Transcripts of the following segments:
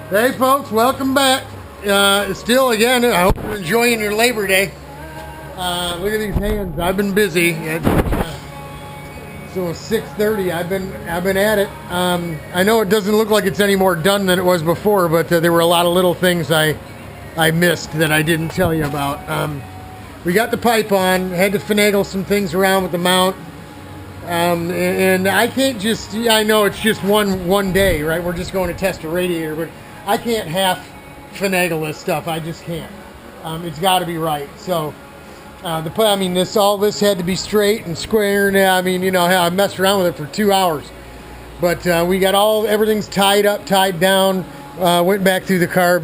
Hey folks, welcome back. Still again, I hope you're enjoying your Labor Day. Look at these hands. I've been busy. So 6:30. I've been at it. I know it doesn't look like it's any more done than it was before, but there were a lot of little things I missed that I didn't tell you about. We got the pipe on. Had to finagle some things around with the mount. And I can't just. I know it's just one day, right? We're just going to test a radiator, but I can't half finagle this stuff. I just can't. It's got to be right. So, all this had to be straight and square. And I mean, you know, I messed around with it for 2 hours, but we got everything's tied up, tied down. Went back through the carb,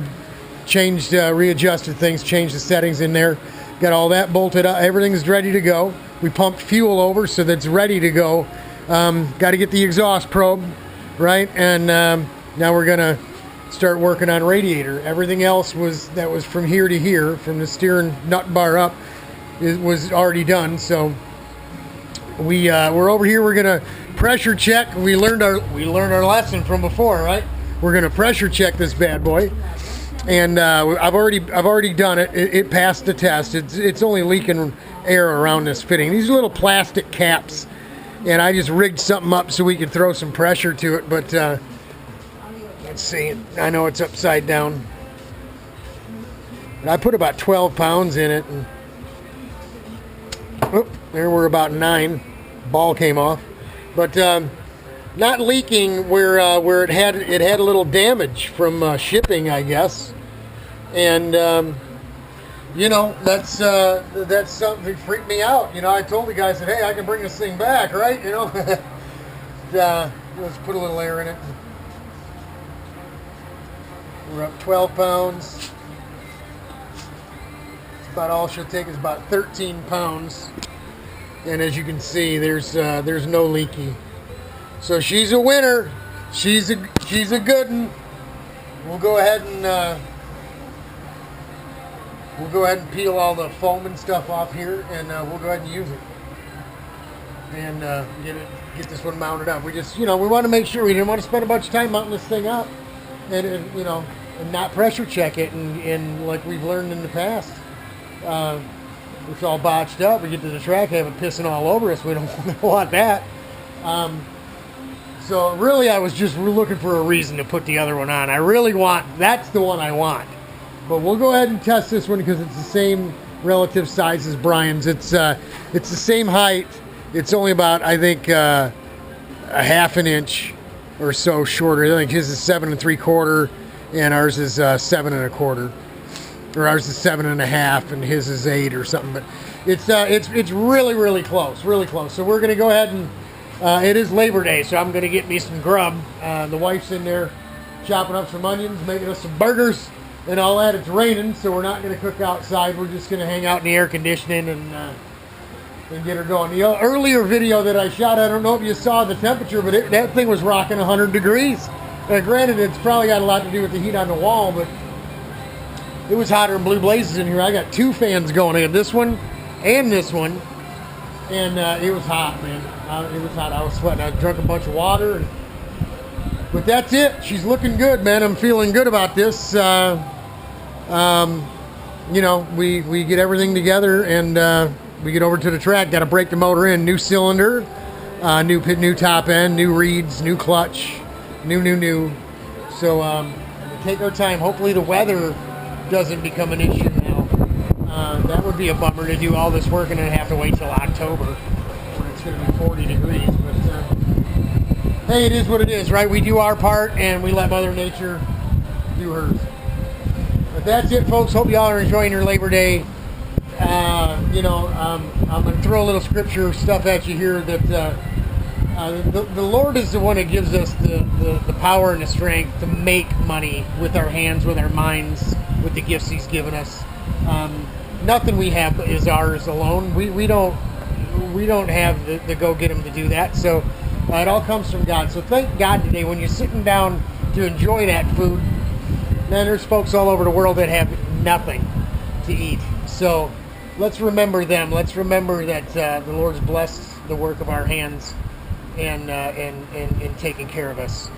changed, readjusted things, changed the settings in there. Got all that bolted up. Everything's ready to go. We pumped fuel over so that's ready to go. Got to get the exhaust probe, right? And now we're gonna start working on radiator. Everything else that was from here to here, from the steering nut bar up, was already done. So we're over here. We're gonna pressure check. We learned our lesson from before, right? We're gonna pressure check this bad boy, and I've already done it. It passed the test. It's only leaking air around this fitting. These are little plastic caps, and I just rigged something up so we could throw some pressure to it. But let's see. I know it's upside down. But I put about 12 pounds in it, and there we're about 9. Ball came off, but not leaking where it had a little damage from shipping, I guess, and you know, that's something that freaked me out. You know, I told the guy, I said, hey, I can bring this thing back, right? You know, let's put a little air in it. We're up 12 pounds. It's about all she'll take is about 13 pounds. And as you can see, there's no leaky. So she's a winner. She's a good one. We'll go ahead and peel all the foam and stuff off here, and we'll go ahead and use it and get this one mounted up. We just, you know, we want to make sure. We didn't want to spend a bunch of time mounting this thing up, and you know, and not pressure check it, and like we've learned in the past, it's all botched up. We get to the track, have it pissing all over us. We don't want that. So really, I was just looking for a reason to put the other one on. That's the one I want. But we'll go ahead and test this one because it's the same relative size as Brian's. It's the same height. It's only about, I think, a half an inch or so shorter. I think his is 7 3/4, and ours is 7 1/4, or ours is 7 1/2, and his is 8 or something. But it's really close, really close. So we're gonna go ahead and it is Labor Day, so I'm gonna get me some grub. The wife's in there chopping up some onions, making us some burgers and all that. It's raining, so we're not going to cook outside. We're just going to hang out in the air conditioning and get her going. The earlier video that I shot, I don't know if you saw the temperature, but that thing was rocking 100 degrees. Granted, it's probably got a lot to do with the heat on the wall, but it was hotter than blue blazes in here. I got 2 fans going. I got this one and this one, and it was hot, man. It was hot. I was sweating. I drank a bunch of water, but that's it. She's looking good, man. I'm feeling good about this. You know, we get everything together, and we get over to the track. Got to break the motor in. New cylinder, new top end, new reeds, new clutch, new. So we take our time. Hopefully the weather doesn't become an issue now. That would be a bummer to do all this work and then have to wait till October when it's going to be 40 degrees. But hey, it is what it is, right? We do our part, and we let Mother Nature do hers. But that's it, folks. Hope y'all are enjoying your Labor Day. You know, I'm going to throw a little scripture stuff at you here that the Lord is the one that gives us the power and the strength to make money with our hands, with our minds, with the gifts He's given us. Nothing we have is ours alone. We don't have the go get 'em to do that. So it all comes from God. So thank God today when you're sitting down to enjoy that food. Man, there's folks all over the world that have nothing to eat. So let's remember them. Let's remember that the Lord's blessed the work of our hands and taking care of us.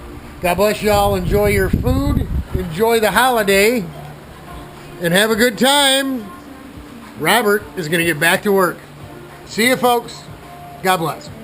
God bless you all. Enjoy your food. enjoy the holiday, and have a good time. Robert is going to get back to work. See you, folks. God bless.